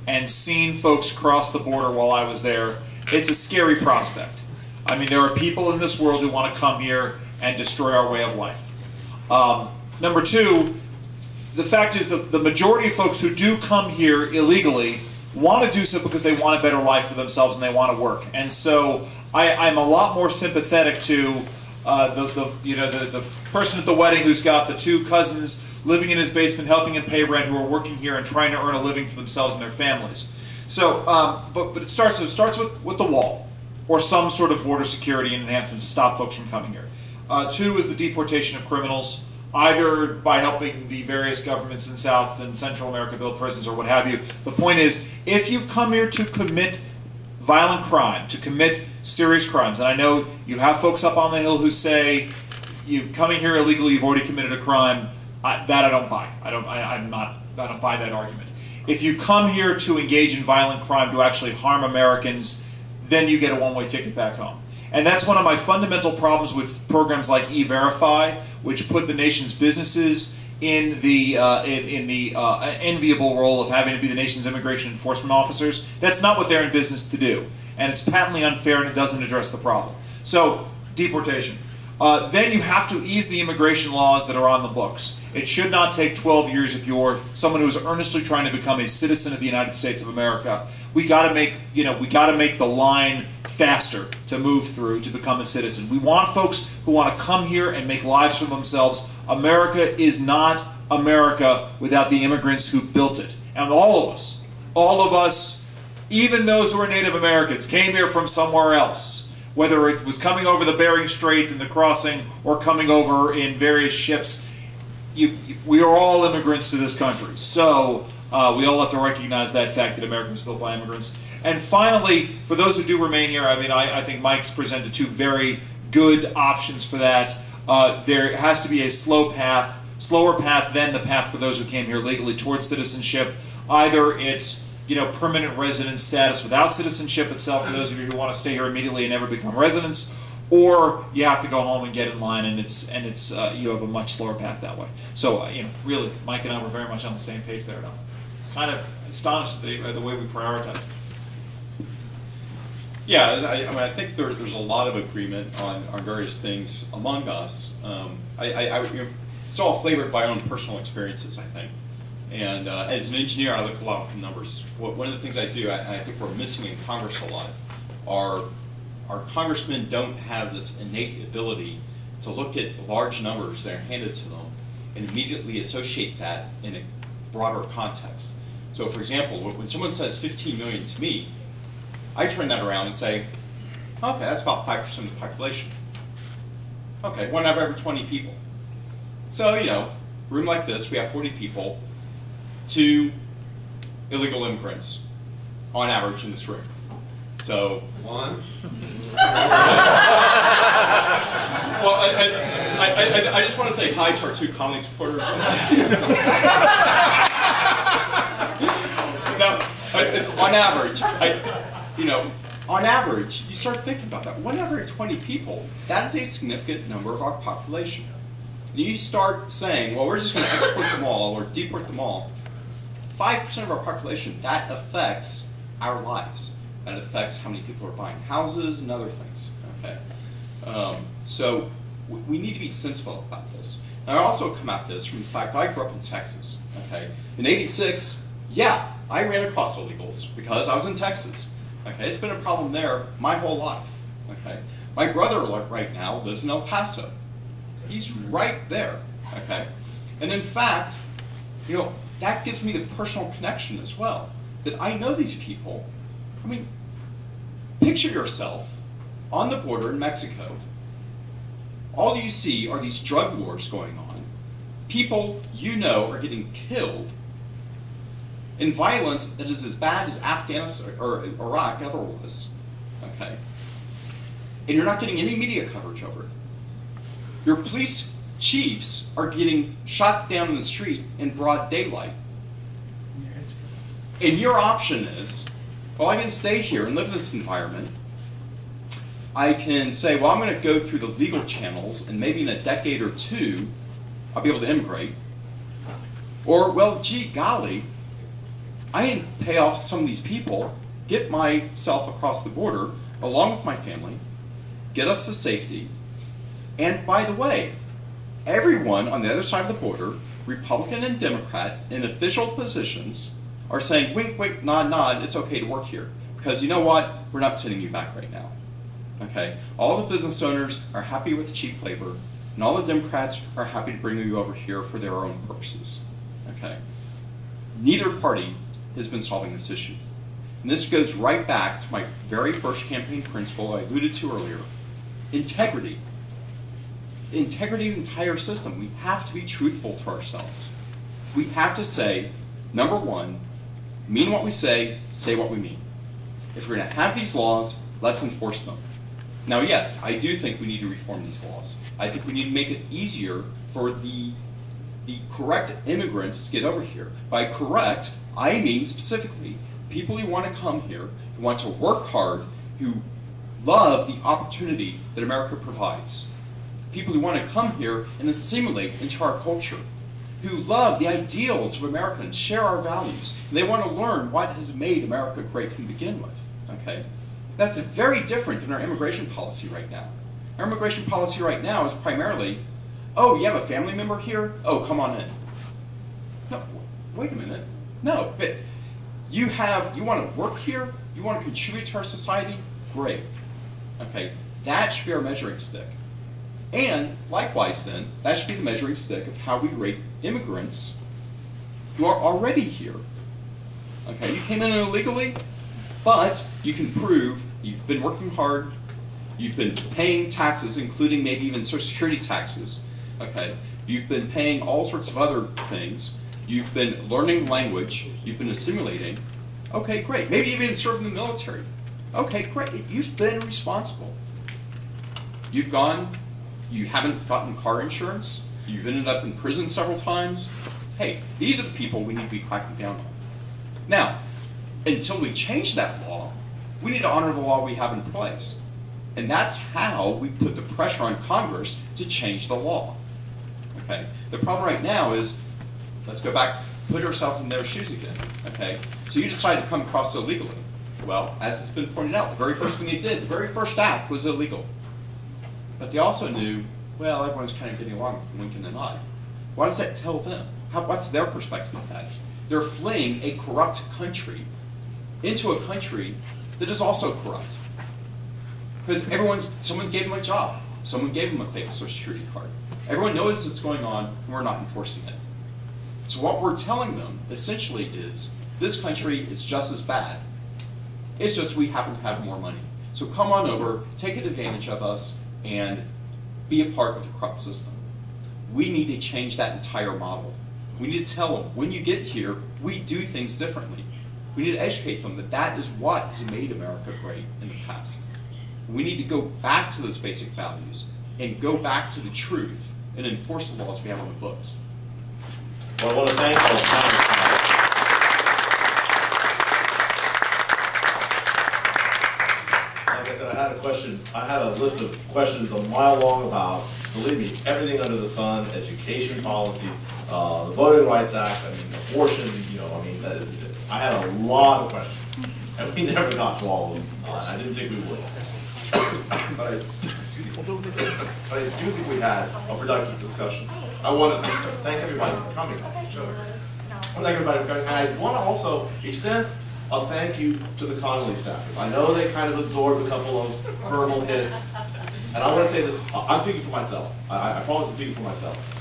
and seen folks cross the border while I was there, it's a scary prospect. I mean, there are people in this world who want to come here and destroy our way of life. Number two, the fact is that the majority of folks who do come here illegally want to do so because they want a better life for themselves and they want to work. And so I'm a lot more sympathetic to the person at the wedding who's got the two cousins living in his basement, helping him pay rent, who are working here and trying to earn a living for themselves and their families. So, but it starts with the wall, or some sort of border security and enhancement to stop folks from coming here. Two is the deportation of criminals, either by helping the various governments in South and Central America build prisons or what have you. The point is, if you've come here to commit violent crime, to commit serious crimes, and I know you have folks up on the Hill who say, you coming here illegally, you've already committed a crime. That I don't buy. I don't buy that argument. If you come here to engage in violent crime to actually harm Americans, then you get a one-way ticket back home. And that's one of my fundamental problems with programs like E-Verify, which put the nation's businesses in the enviable role of having to be the nation's immigration enforcement officers. That's not what they're in business to do. And it's patently unfair and it doesn't address the problem. So, deportation. Then you have to ease the immigration laws that are on the books. It should not take 12 years if you're someone who's earnestly trying to become a citizen of the United States of America. We got to make the line faster to move through to become a citizen. We want folks who want to come here and make lives for themselves. America is not America without the immigrants who built it. And all of us, even those who are Native Americans, came here from somewhere else. Whether it was coming over the Bering Strait and the crossing or coming over in various ships, we are all immigrants to this country. So we all have to recognize that fact that America was built by immigrants. And finally, for those who do remain here, I think Mike's presented two very good options for that. There has to be a slower path than the path for those who came here legally towards citizenship. Either it's permanent resident status without citizenship itself for those of you who want to stay here immediately and never become residents, or you have to go home and get in line, and it's you have a much slower path that way. So really, Mike and I were very much on the same page there. I'm kind of astonished at the way we prioritize. Yeah, I think there's a lot of agreement on various things among us. It's all flavored by our own personal experiences, I think. And as an engineer, I look a lot from numbers. One of the things I do, I think we're missing in Congress a lot, our congressmen don't have this innate ability to look at large numbers that are handed to them and immediately associate that in a broader context. So for example, when someone says 15 million to me, I turn that around and say, okay, that's about 5% of the population. Okay, 1 out of every 20 people. So, room like this, we have 40 people, 2 illegal immigrants on average in this room. So 1. Well, I just want to say hi to our 2 comedy supporters. Now, on average, you start thinking about that. 1 out of every 20 people, that is a significant number of our population. And you start saying, well, we're just going to export them all or deport them all. 5% of our population, that affects our lives. That affects how many people are buying houses and other things. Okay, so we need to be sensible about this. And I also come at this from the fact that I grew up in Texas. Okay, in '86, yeah, I ran across illegals because I was in Texas. Okay, it's been a problem there my whole life. Okay, my brother right now lives in El Paso. He's right there. Okay, and in fact, that gives me the personal connection as well. That I know these people. I mean, picture yourself on the border in Mexico. All you see are these drug wars going on. People are getting killed in violence that is as bad as Afghanistan or Iraq ever was. Okay? And you're not getting any media coverage over it. Your police chiefs are getting shot down in the street in broad daylight. And your option is, well, I can stay here and live in this environment. I can say, well, I'm going to go through the legal channels, and maybe in a decade or 2, I'll be able to immigrate. Or, well, gee golly, I can pay off some of these people, get myself across the border, along with my family, get us to safety, and by the way, everyone on the other side of the border, Republican and Democrat, in official positions, are saying, wink, wink, nod, nod, it's okay to work here. Because you know what? We're not sending you back right now. Okay? All the business owners are happy with cheap labor, and all the Democrats are happy to bring you over here for their own purposes. Okay? Neither party has been solving this issue. And this goes right back to my very first campaign principle I alluded to earlier. Integrity. The integrity of the entire system. We have to be truthful to ourselves. We have to say, number one, mean what we say what we mean. If we're going to have these laws, let's enforce them. Now, yes, I do think we need to reform these laws. I think we need to make it easier for the correct immigrants to get over here. By correct, I mean specifically people who want to come here, who want to work hard, who love the opportunity that America provides. People who want to come here and assimilate into our culture, who love the ideals of America and share our values. And they want to learn what has made America great from the begin with. Okay? That's very different than our immigration policy right now. Our immigration policy right now is primarily, oh, you have a family member here? Oh, come on in. No, wait a minute. No, but you want to work here? You want to contribute to our society? Great. Okay, that should be our measuring stick. And likewise then, that should be the measuring stick of how we rate immigrants who are already here. Okay, you came in illegally, but you can prove you've been working hard, you've been paying taxes, including maybe even Social Security taxes. Okay, you've been paying all sorts of other things. You've been learning language. You've been assimilating. Okay, great. Maybe even served in the military. Okay, great. You've been responsible. You've gone. You haven't gotten car insurance. You've ended up in prison several times. Hey, these are the people we need to be cracking down on. Now, until we change that law, we need to honor the law we have in place. And that's how we put the pressure on Congress to change the law. Okay? The problem right now is, let's go back, put ourselves in their shoes again. Okay? So you decide to come across illegally. Well, as it's been pointed out, the very first thing they did, the very first act was illegal. But they also knew, well, everyone's kind of getting along with wink and a nod. What does that tell them? What's their perspective of that? They're fleeing a corrupt country into a country that is also corrupt. Because someone gave them a job. Someone gave them a fake Social Security card. Everyone knows what's going on, and we're not enforcing it. So what we're telling them, essentially, is this country is just as bad. It's just we happen to have more money. So come on over, take advantage of us, and be a part of the corrupt system. We need to change that entire model. We need to tell them, when you get here, we do things differently. We need to educate them that that is what has made America great in the past. We need to go back to those basic values and go back to the truth and enforce the laws we have on the books. Well, I want to thank all the panelists tonight. Like I said, I had a question. I had a list of questions a mile long about, believe me, everything under the sun, education policies, the Voting Rights Act, I mean, abortion, I had a lot of questions, and we never got to all of them. I didn't think we would. But I do think we had a productive discussion. I want to thank everybody for coming. I want to thank everybody for coming. And I want to also extend a thank you to the Connolly staffers. I know they kind of absorbed a couple of verbal hits. And I want to say this, I'm speaking for myself. I promise I'm speaking for myself.